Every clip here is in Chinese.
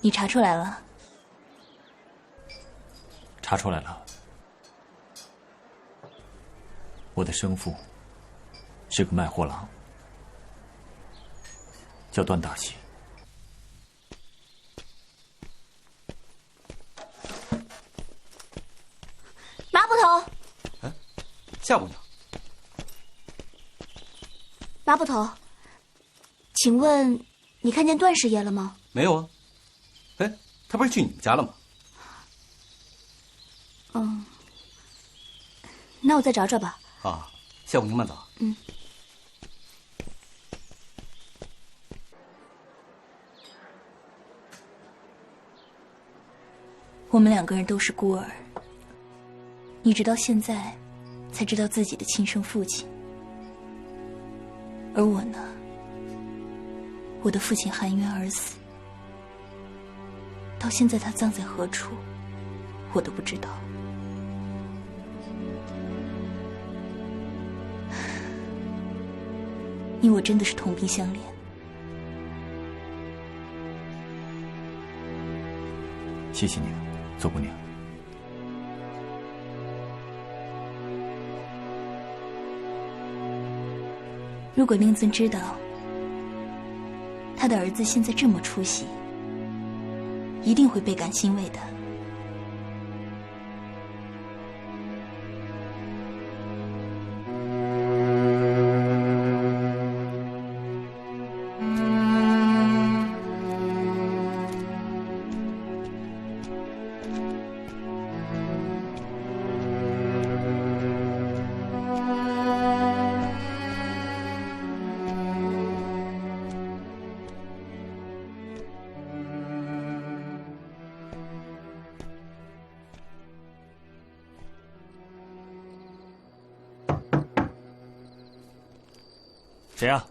你查出来了？查出来了，我的生父是个卖货郎，叫段大喜。马捕头，哎，夏姑娘，马捕头，请问你看见段师爷了吗？没有啊。哎，他不是去你们家了吗？嗯，那我再找找吧。啊，夏姑娘慢走。嗯。我们两个人都是孤儿，你直到现在才知道自己的亲生父亲，而我呢，我的父亲含冤而死，到现在他葬在何处，我都不知道。你我真的是同病相怜。谢谢你，左姑娘。如果令尊知道他的儿子现在这么出息，一定会倍感欣慰的。谁呀？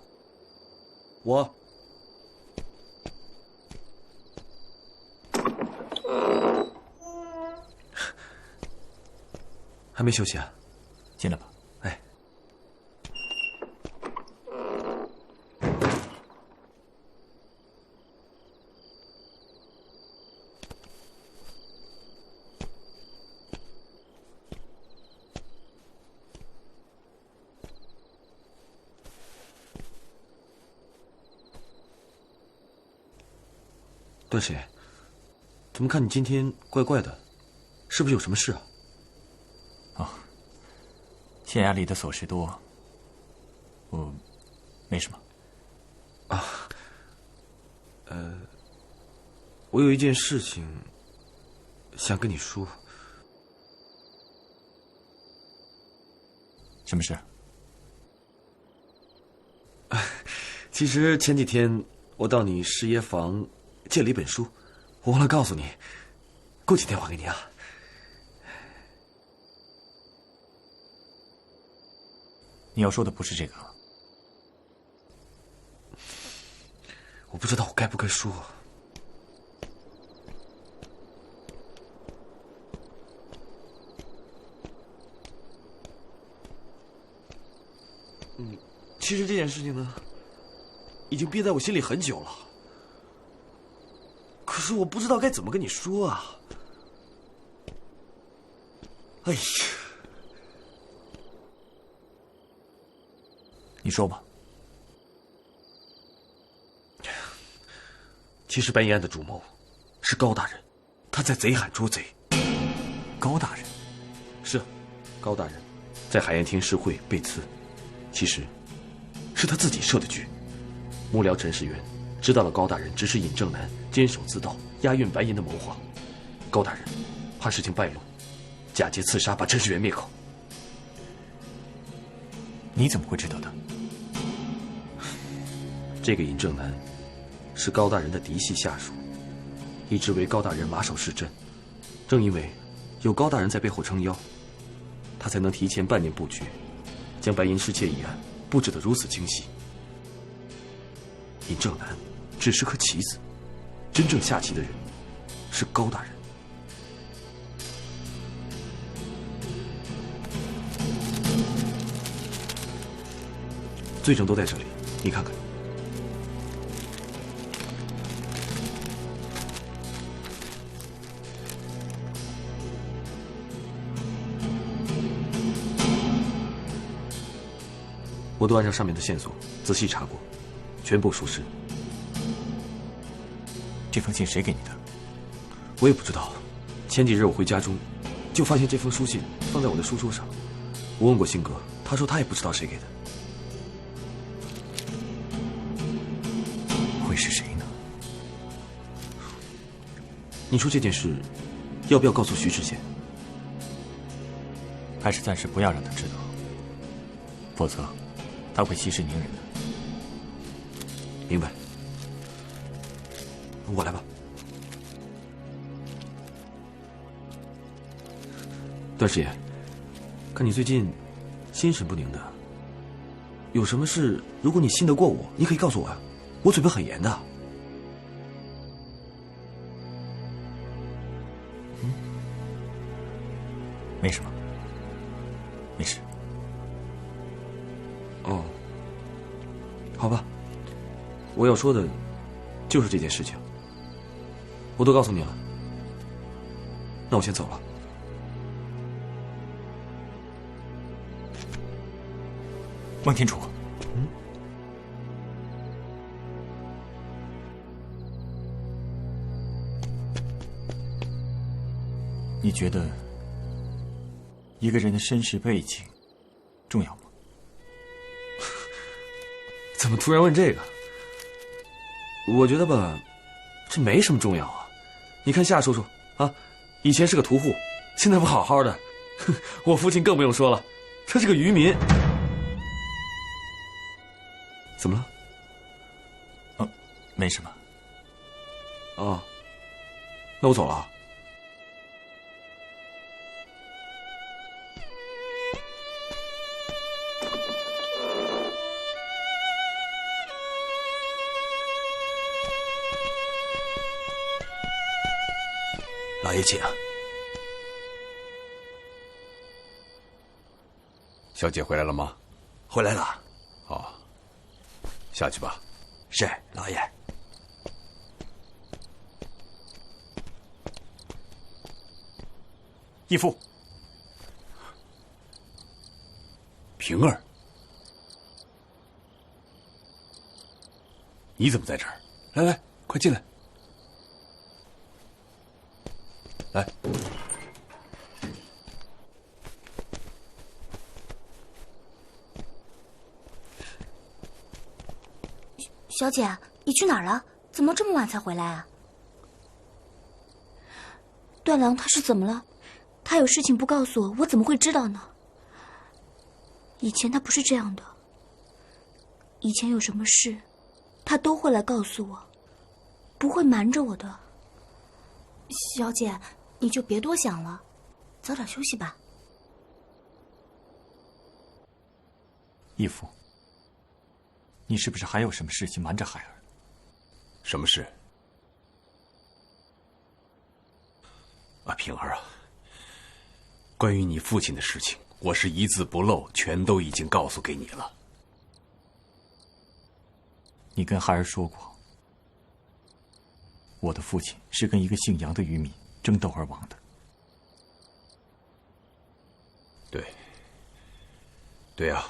我。还没休息啊？进来吧。哎。段师爷，怎么看你今天怪怪的？是不是有什么事啊？哦，县衙里的琐事多，我没什么。啊，我有一件事情想跟你说。什么事？其实前几天我到你师爷房借了一本书，我忘了告诉你，过几天还给你啊。你要说的不是这个。我不知道我该不该说。其实这件事情呢，已经憋在我心里很久了。可是我不知道该怎么跟你说啊！哎呀，你说吧。其实白银案的主谋是高大人，他在贼喊捉贼。高大人？是，高大人在海晏厅施惠被刺，其实是他自己设的局。幕僚陈世元知道了高大人指使尹正南监守自盗、押运白银的谋划，高大人怕事情败露，假借刺杀把陈世元灭口。你怎么会知道的？这个尹正南是高大人的嫡系下属，一直为高大人马首是瞻。正因为有高大人在背后撑腰，他才能提前半年布局，将白银失窃一案布置得如此精细。尹正南只是颗棋子，真正下棋的人是高大人。罪证都在这里，你看看。我都按照上面的线索仔细查过，全部属实。这封信谁给你的？我也不知道。前几日我回家中，就发现这封书信放在我的书桌上。我问过辛格，他说他也不知道谁给的。会是谁呢？你说这件事，要不要告诉徐知县？还是暂时不要让他知道，否则他会息事宁人的。明白。我来吧。段师爷，看你最近心神不宁的，有什么事，如果你信得过我，你可以告诉我呀，我嘴巴很严的。没什么，没事。哦，好吧，我要说的，就是这件事情。我都告诉你了，那我先走了。孟天楚，你觉得一个人的身世背景重要吗？怎么突然问这个？我觉得吧，这没什么重要啊。你看夏叔叔啊，以前是个屠户，现在不好好的。我父亲更不用说了，他是个渔民。怎么了？没什么。哦，那我走了。老爷请。小姐回来了吗？回来了。哦，下去吧。是，老爷。义父，平儿，你怎么在这儿？来来，快进来。来，小姐，你去哪儿了？怎么这么晚才回来啊？段郎他是怎么了？他有事情不告诉我，我怎么会知道呢？以前他不是这样的，以前有什么事，他都会来告诉我，不会瞒着我的。小姐，你就别多想了，早点休息吧。义父，你是不是还有什么事情瞒着孩儿？什么事？啊，平儿啊，关于你父亲的事情，我是一字不漏，全都已经告诉给你了。你跟孩儿说过，我的父亲是跟一个姓杨的渔民争斗而亡的。对，对啊。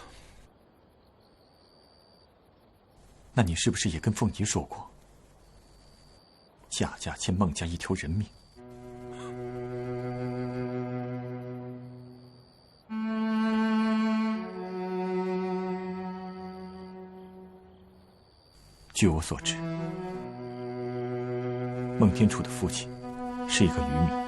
那你是不是也跟凤仪说过，夏家欠孟家一条人命？据我所知，孟天楚的父亲是一个渔民。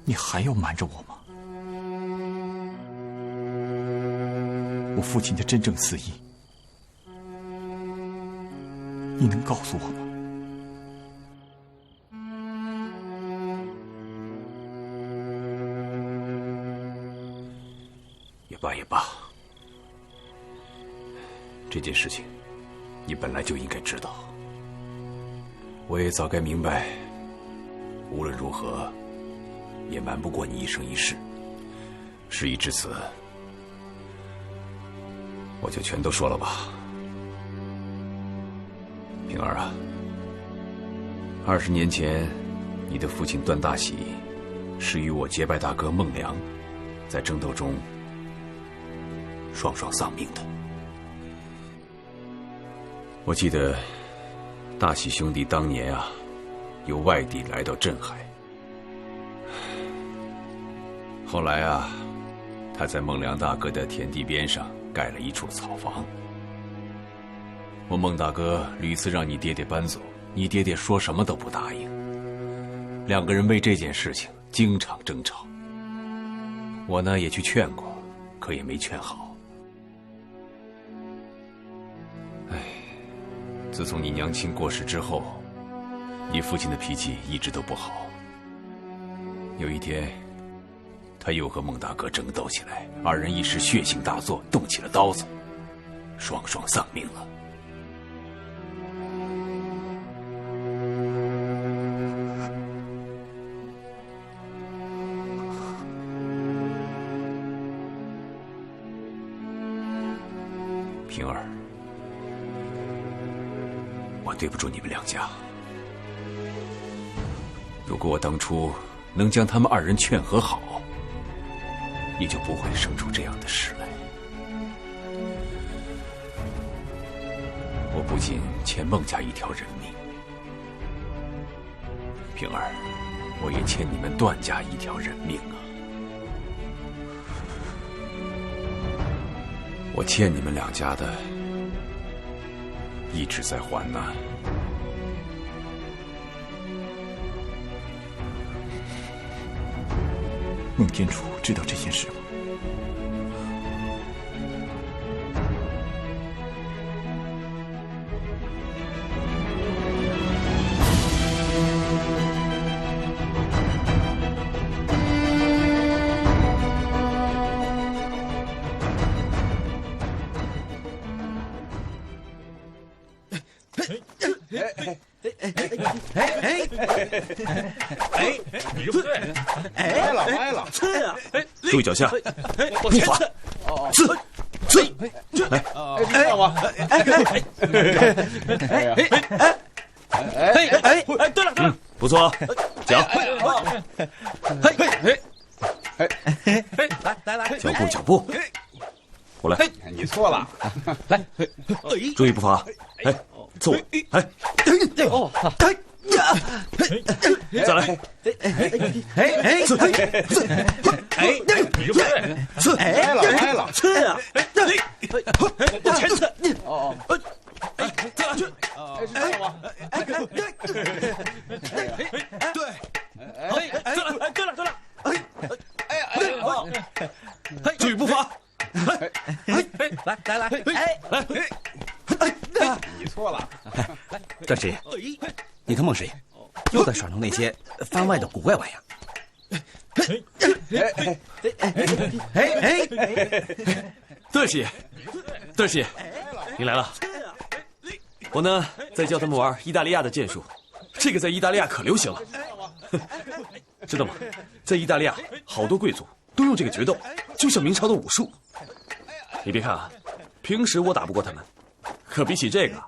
你还要瞒着我吗？我父亲的真正死因，你能告诉我吗？也罢也罢，这件事情你本来就应该知道，我也早该明白，无论如何也瞒不过你一生一世。事已至此，我就全都说了吧。平儿啊， 20年前，你的父亲段大喜是与我结拜大哥孟良在争斗中双双丧命的。我记得大喜兄弟当年啊，由外地来到镇海，后来啊，他在孟良大哥的田地边上盖了一处草房。我孟大哥屡次让你爹爹搬走，你爹爹说什么都不答应。两个人为这件事情经常争吵。我呢也去劝过，可也没劝好。唉，自从你娘亲过世之后，你父亲的脾气一直都不好。有一天，他又和孟大哥争斗起来，二人一时血性大作，动起了刀子，双双丧命了。平儿，我对不住你们两家。如果我当初能将他们二人劝和好，也就不会生出这样的事来。我不仅欠孟家一条人命，平儿，我也欠你们段家一条人命啊！我欠你们两家的，一直在还呢。孟天楚知道这件事吗？你这不对！歪了！刺啊！注意脚下，步伐，刺，来，知道吗？对了，不错，脚，来，脚步，过来，你错了，来，注意步伐，凑我，再来，你这不对！歪了！刺啊！我前刺！知道吗？对，注意步伐，来，你错了。段师爷，你看孟师爷又在耍弄那些番外的古怪玩意儿。段师爷，您来了。我呢，在教他们玩意大利亚的剑术，这个在意大利亚可流行了，知道吗？在意大利亚，好多贵族都用这个决斗，就像明朝的武术。你别看啊，平时我打不过他们，可比起这个，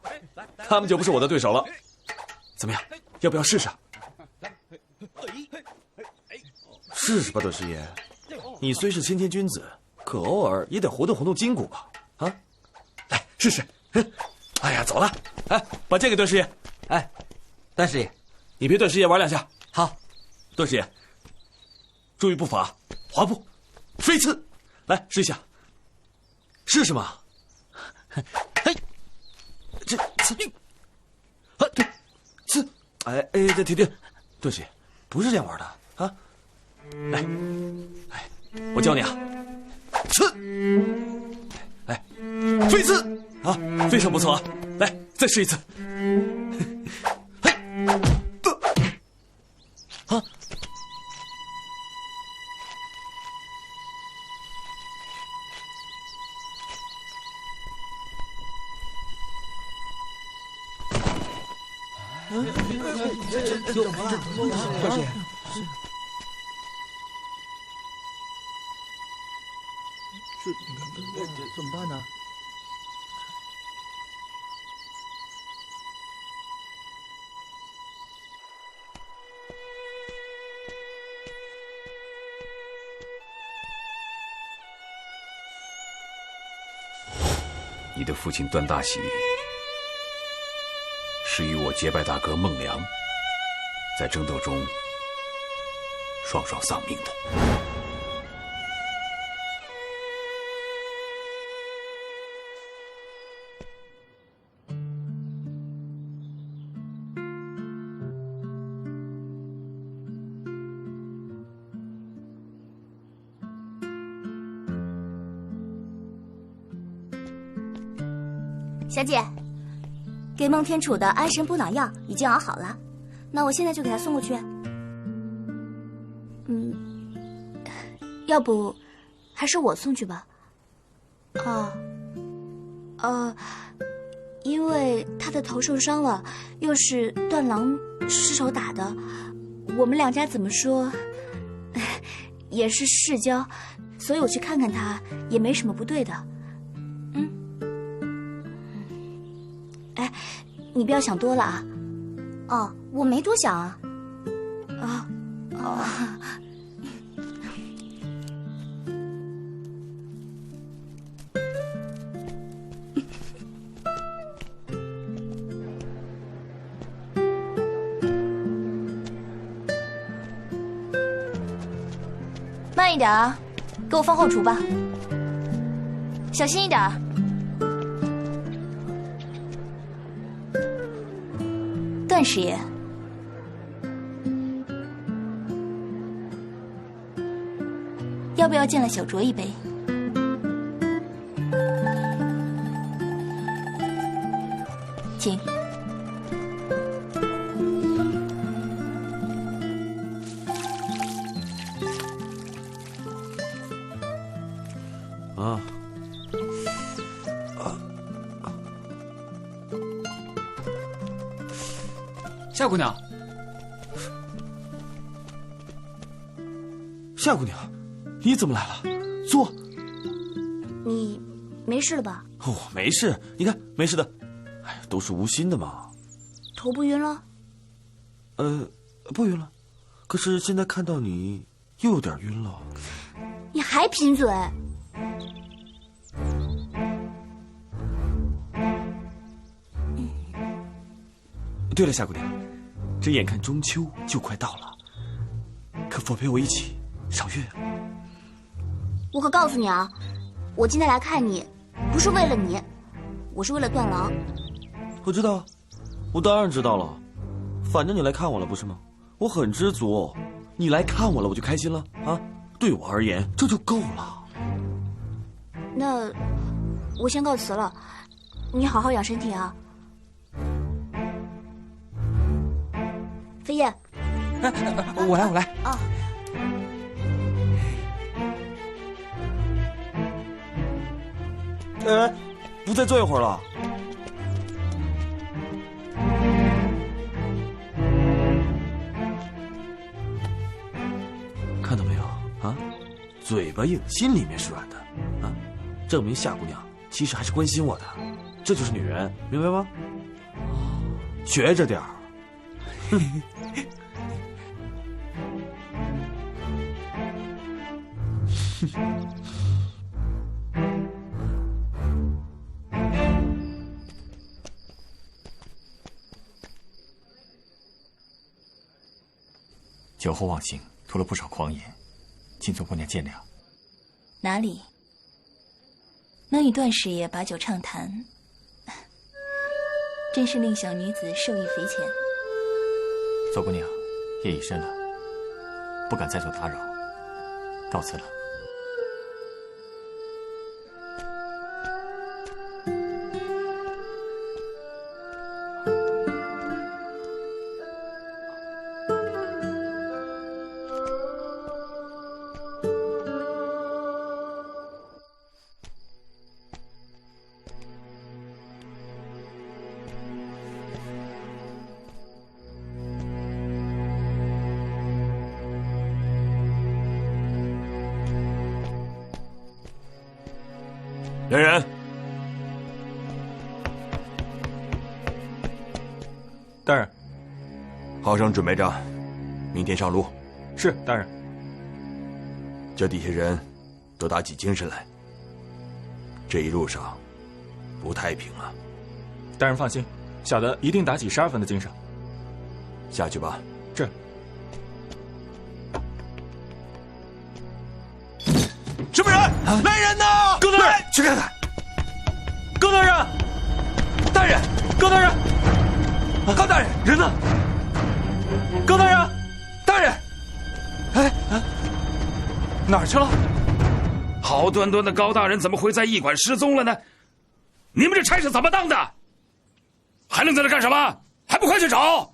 他们就不是我的对手了。怎么样，要不要试试？试试吧，段师爷。你虽是谦谦君子，可偶尔也得活动活动筋骨吧？啊，来试试。哎呀，走了。哎，把剑给段师爷。哎，段师爷，你陪段师爷玩两下。好。段师爷，注意步伐，滑步，飞刺，来试一下，试试嘛。嘿，这刺，对，刺，停，段师爷，不是这样玩的啊！来，我教你啊，刺，来，飞刺啊，非常不错啊！来，再试一次。嘿，啊！怎么了？段师爷，怎么办呢？你的父亲段大喜是与我结拜大哥孟良在争斗中双双丧命的。小姐，给孟天楚的安神补脑药已经熬好了，那我现在就给他送过去。要不还是我送去吧。因为他的头受伤了，又是段郎失手打的，我们两家怎么说也是世交，所以我去看看他也没什么不对的。你不要想多了啊！哦，我没多想啊。慢一点啊，给我放后厨吧，小心一点。段师爷，要不要见了小酌一杯？请。夏姑娘，夏姑娘，你怎么来了？坐。你没事了吧？哦，没事，你看没事的。哎呀，都是无心的嘛。头不晕了？不晕了。可是现在看到你又有点晕了。你还贫嘴？对了，夏姑娘，这眼看中秋就快到了，可否陪我一起赏月？我可告诉你啊，我今天来看你，不是为了你，我是为了段郎。我知道，我当然知道了。反正你来看我了，不是吗？我很知足，你来看我了，我就开心了啊！对我而言，这就够了。那我先告辞了，你好好养身体啊。飞燕，我来。啊。不再坐一会儿了？看到没有啊？嘴巴硬，心里面是软的啊！证明夏姑娘其实还是关心我的，这就是女人，明白吗？学着点儿。酒后忘性，吐了不少狂言，请左姑娘见谅。哪里？能与段师爷把酒畅谈，真是令小女子受益匪浅。左姑娘，夜已深了，不敢再做打扰，告辞了。来人！大人，好生准备着，明天上路。是大人。叫底下人都打起精神来。这一路上，不太平啊！大人放心，小的一定打起12分的精神。下去吧。这。什么人？来人呐！高大人，去看看。高大人，大人，高大人，高大人，人呢？高大人，大人，哎，哪儿去了？好端端的高大人怎么会在驿馆失踪了呢？你们这差事怎么当的？还能在这干什么？还不快去找！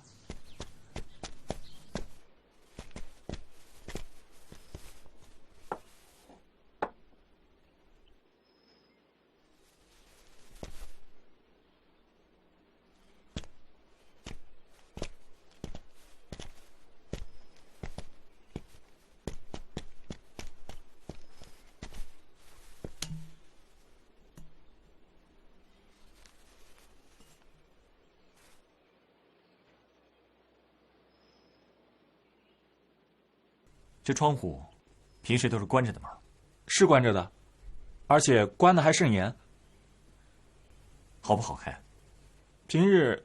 这窗户平时都是关着的吗？是关着的，而且关的还甚严。好不好开？平日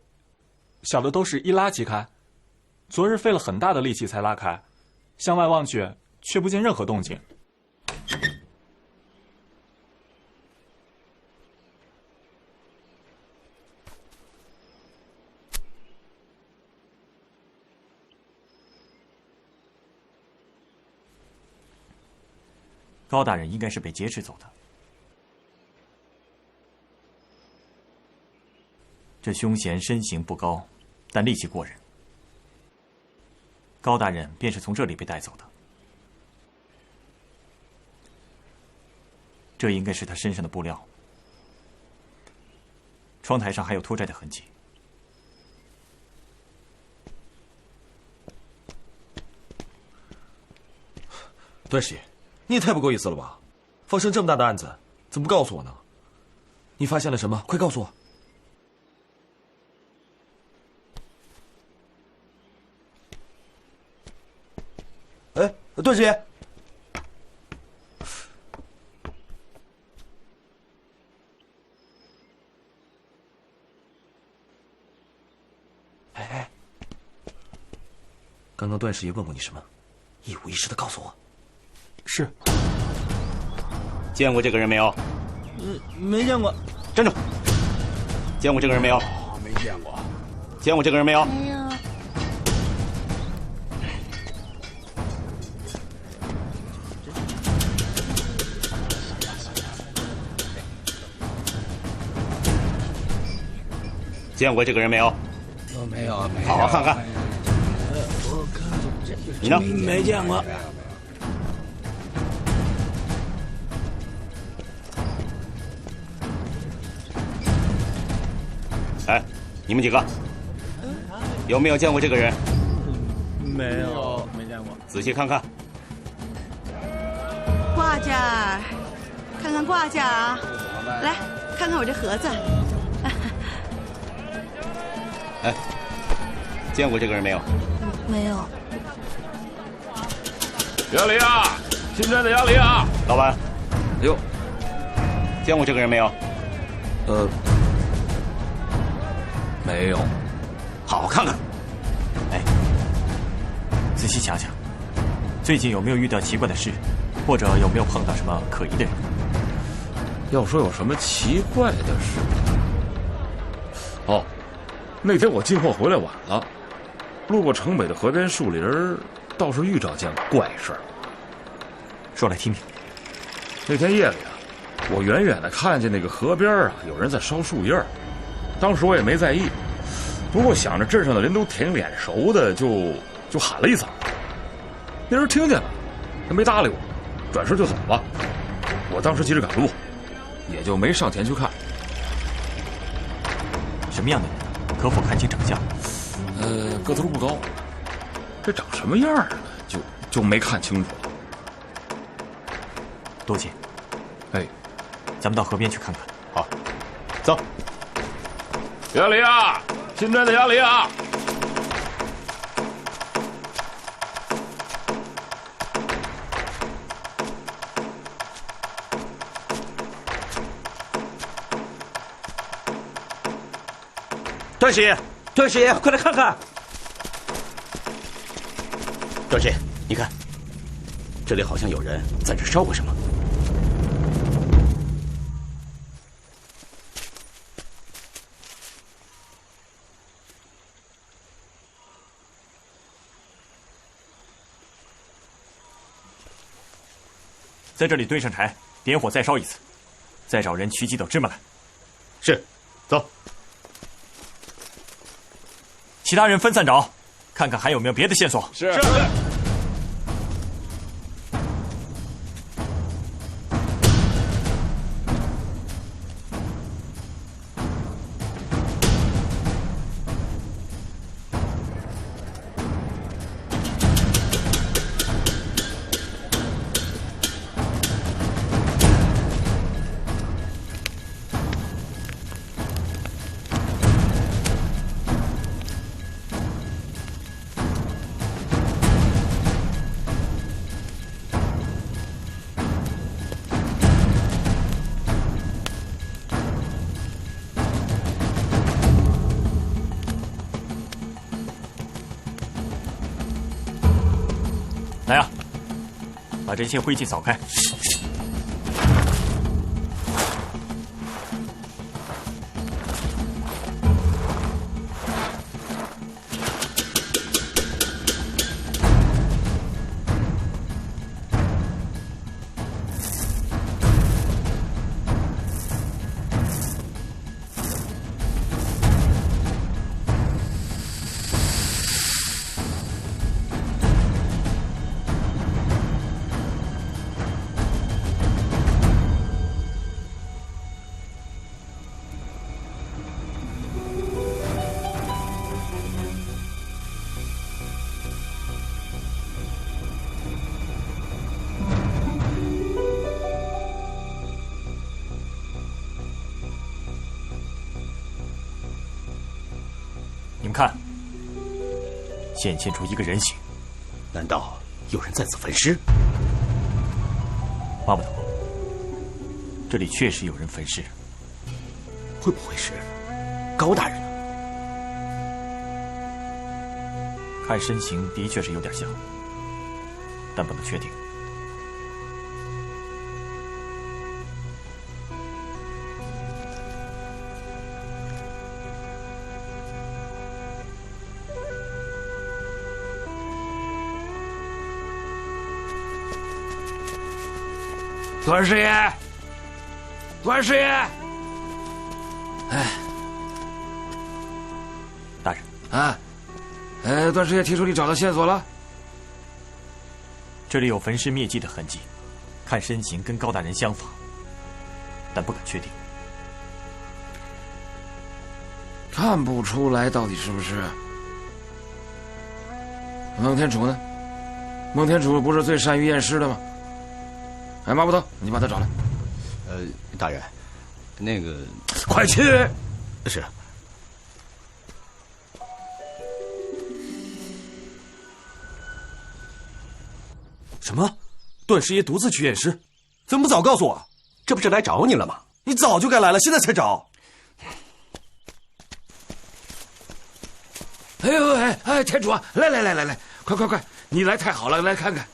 小的都是一拉即开，昨日费了很大的力气才拉开，向外望去却不见任何动静。高大人应该是被劫持走的。这凶嫌身形不高，但力气过人。高大人便是从这里被带走的。这应该是他身上的布料。窗台上还有拖拽的痕迹。段师爷，你也太不够意思了吧！发生这么大的案子，怎么不告诉我呢？你发现了什么？快告诉我！哎，段师爷，哎，刚刚段师爷问过你什么？一五一十的告诉我。是。见过这个人没有？没见过。站住！见过这个人没有？没见过。见过这个人没有？没有。见过这个人没有？没有，没有。好好看看。我看你呢？没见过。哎，你们几个有没有见过这个人？没有，没见过。仔细看看。挂件儿，看看挂件啊！来看看我这盒子。哎，见过这个人没有？没有。杨离啊，新来的杨离啊！老板，哎呦，见过这个人没有？没有。好好看看。哎，仔细想想，最近有没有遇到奇怪的事，或者有没有碰到什么可疑的人？要说有什么奇怪的事，哦，那天我进货回来晚了，路过城北的河边树林，倒是遇着件怪事儿。说来听听。那天夜里啊，我远远的看见那个河边啊有人在烧树叶儿，当时我也没在意，不过想着镇上的人都挺脸熟的，就喊了一嗓子。那人听见了，他没搭理我，转身就走了。我当时急着赶路，也就没上前去看。什么样的人？可否看清长相？个头不高，这长什么样呢？就没看清楚了。多谢。哎，咱们到河边去看看。好，走。杨离啊，新摘的杨离啊！段师爷，段师爷，快来看看！段师爷，你看，这里好像有人在这烧过什么。在这里堆上柴，点火再烧一次，再找人取几斗芝麻来。是，走。其他人分散找，看看还有没有别的线索。是。来啊，把这些灰烬扫开。你们看，显现出一个人形。难道有人在此焚尸？妈不懂，这里确实有人焚尸。会不会是高大人呢？看身形的确是有点像，但不能确定。段师爷，段师爷，哎，大人啊，段师爷听说你找到线索了？这里有焚尸灭迹的痕迹，看身形跟高大人相仿，但不敢确定。看不出来到底是不是？孟天楚呢？孟天楚不是最善于验尸的吗？哎，马捕头，你把他找来。大人，那个，快去！是。什么？段师爷独自去验尸，怎么不早告诉我？这不是来找你了吗？你早就该来了，现在才找。哎呦哎，天主啊，来，快，你来太好了，来看看。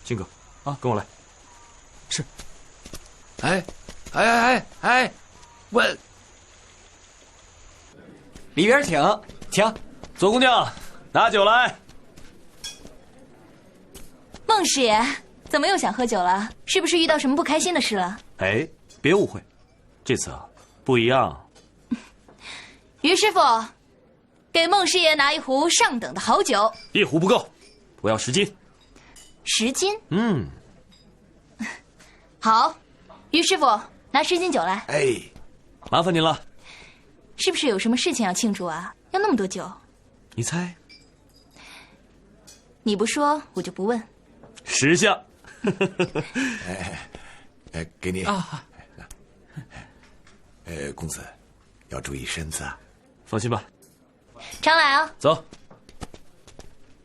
金哥，啊，跟我来。是。哎，问。里边请，左姑娘拿酒来。孟师爷，怎么又想喝酒了？是不是遇到什么不开心的事了？哎，别误会，这次啊不一样。于师傅，给孟师爷拿一壶上等的好酒。一壶不够，我要10斤。10斤？嗯，好，于师傅拿10斤酒来。哎，麻烦您了。是不是有什么事情要庆祝啊？要那么多酒？你猜？你不说，我就不问。识相。给你啊。公子要注意身子啊。放心吧。常来啊。走。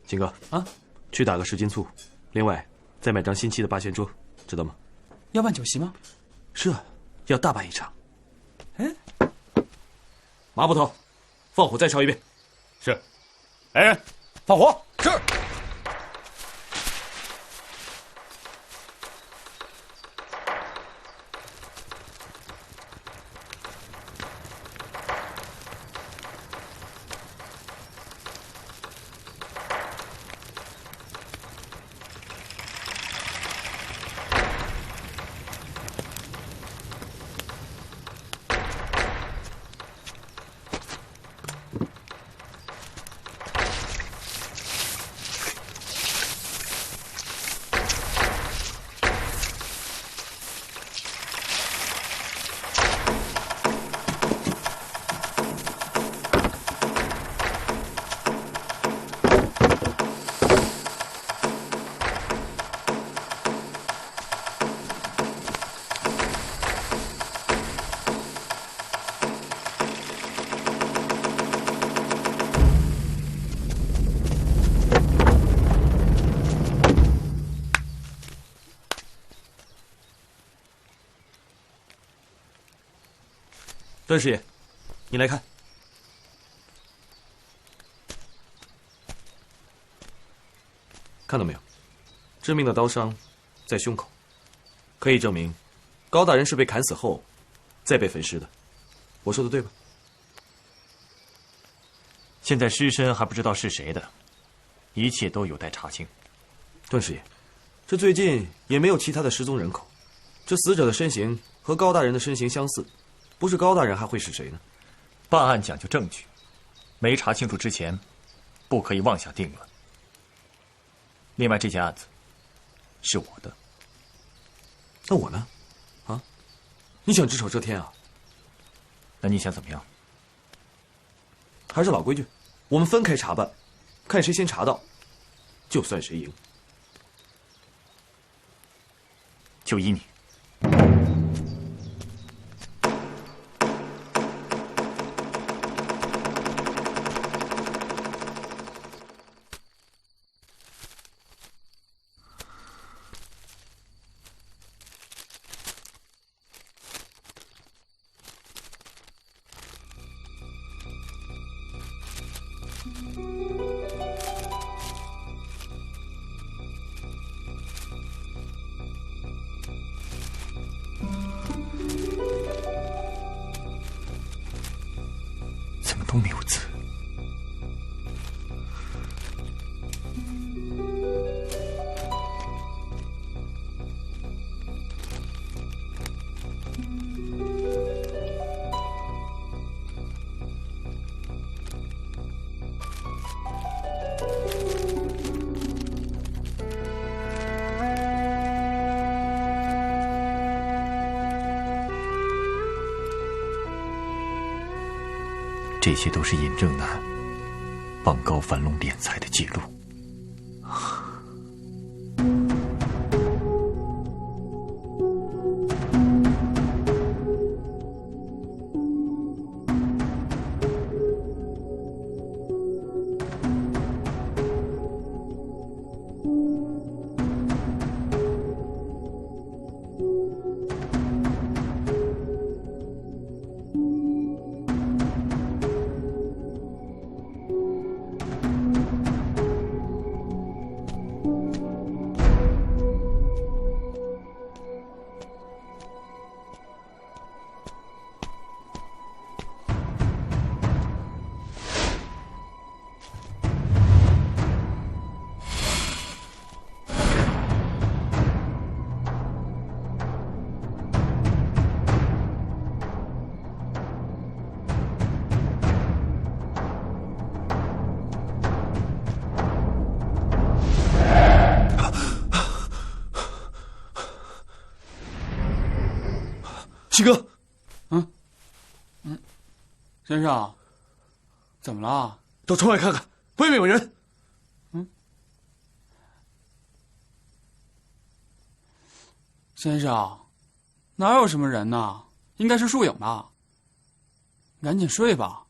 金哥啊，去打个10斤醋，另外再买张新漆的8仙桌，知道吗？要办酒席吗？是啊，要大办一场。哎，麻布头，放火再烧一遍。是。来人，放火。是。段师爷，你来看，看到没有？致命的刀伤在胸口，可以证明高大人是被砍死后再被焚尸的。我说的对吧？现在尸身还不知道是谁的，一切都有待查清。段师爷，这最近也没有其他的失踪人口，这死者的身形和高大人的身形相似，不是高大人还会是谁呢？办案讲究证据，没查清楚之前，不可以妄下定论。另外，这件案子是我的，那我呢？啊，你想只手遮天啊？那你想怎么样？还是老规矩，我们分开查办，看谁先查到，就算谁赢。就依你。怎么都没有字？这些都是尹正南帮高繁龙敛财的记录。七哥，先生，怎么了？到窗外看看，外面有人。先生，哪有什么人呢？应该是树影吧。赶紧睡吧。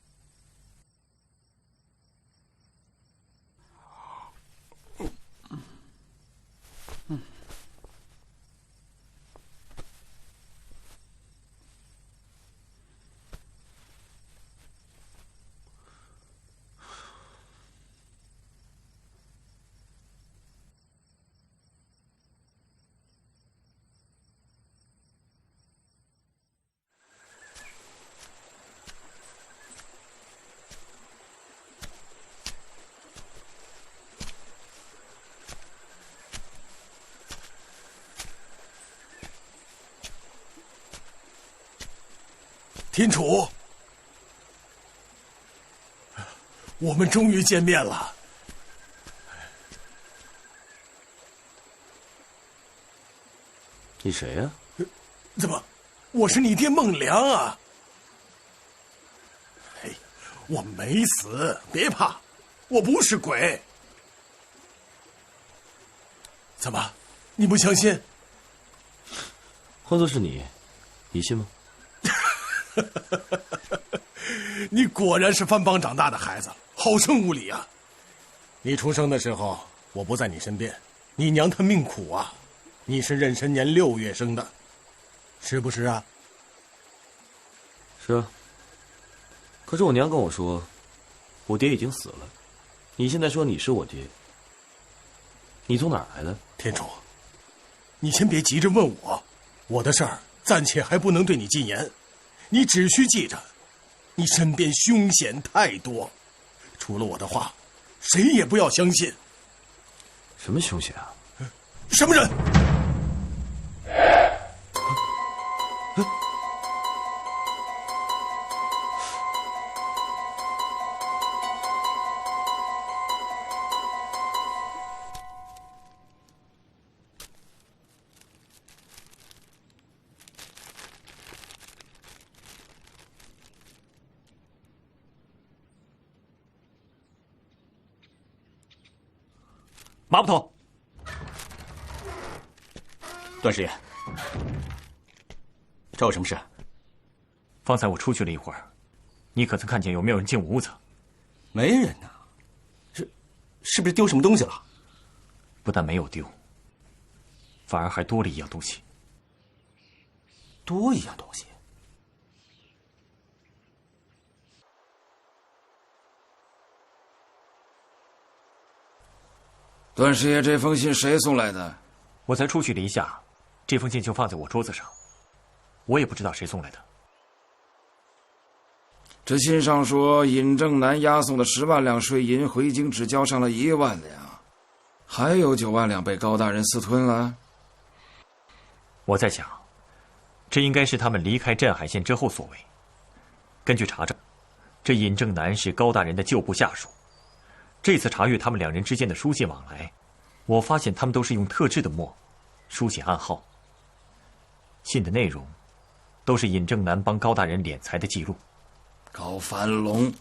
天楚，我们终于见面了。你谁呀？怎么，我是你爹孟良啊！嘿，我没死，别怕，我不是鬼。怎么，你不相信？换作是你，你信吗？你果然是番邦长大的孩子，好生无礼啊！你出生的时候，我不在你身边，你娘她命苦啊。你是壬申年6月生的，是不是啊？是啊。可是我娘跟我说，我爹已经死了。你现在说你是我爹，你从哪儿来的？天楚，你先别急着问我的事儿暂且还不能对你进言，你只需记着，你身边凶险太多，除了我的话，谁也不要相信。什么凶险啊？什么人？马捕头，段师爷，找我什么事？方才我出去了一会儿，你可曾看见有没有人进屋子？没人呐，是不是丢什么东西了？不但没有丢，反而还多了一样东西。多一样东西？段师爷，这封信谁送来的？我才出去了一下，这封信就放在我桌子上，我也不知道谁送来的。这信上说，尹正南押送的10万两税银回京只交上了1万两，还有9万两被高大人私吞了。我在想，这应该是他们离开镇海县之后所为。根据查证，这尹正南是高大人的旧部下属。这次查阅他们2人之间的书信往来，我发现他们都是用特制的墨书写暗号。信的内容都是尹正南帮高大人敛财的记录。高繁龙，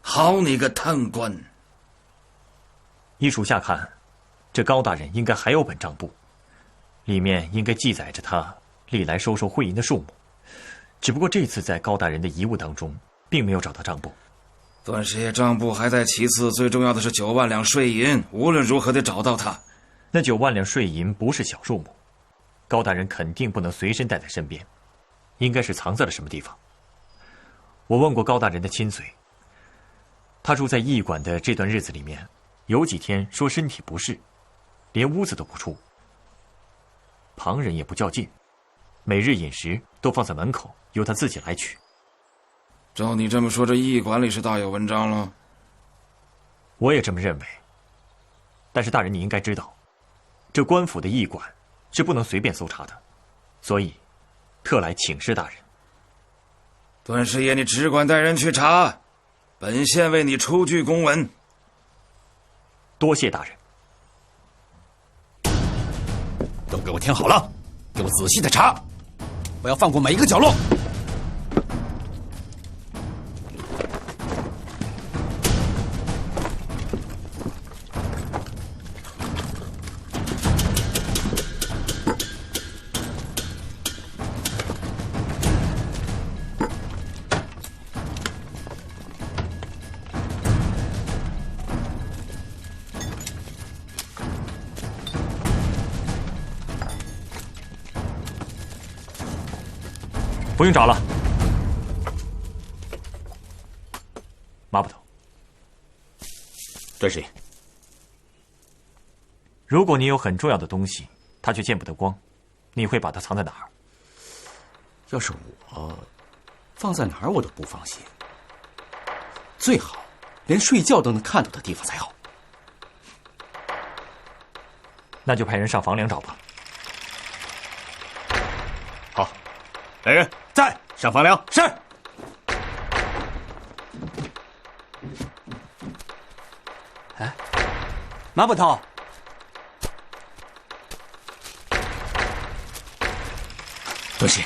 好你个贪官！依属下看，这高大人应该还有本账簿，里面应该记载着他历来收受贿银的数目。只不过这次在高大人的遗物当中，并没有找到账簿。段师爷，账簿还在其次，最重要的是9万两税银，无论如何得找到他。那9万两税银不是小数目，高大人肯定不能随身带在身边，应该是藏在了什么地方。我问过高大人的亲随，他住在驿馆的这段日子里面，有几天说身体不适，连屋子都不出，旁人也不较劲，每日饮食都放在门口，由他自己来取。照你这么说，这驿馆里是大有文章了。我也这么认为。但是大人，你应该知道，这官府的驿馆是不能随便搜查的，所以特来请示大人。段师爷，你只管带人去查，本县为你出具公文。多谢大人。都给我听好了，给我仔细的查，不要放过每一个角落。不用找了，马捕头。段师爷，如果你有很重要的东西，他却见不得光，你会把它藏在哪儿？要是我，放在哪儿我都不放心，最好连睡觉都能看到的地方才好。那就派人上房梁找吧。好，来人，在上房梁。是。哎，马捕头，多谢。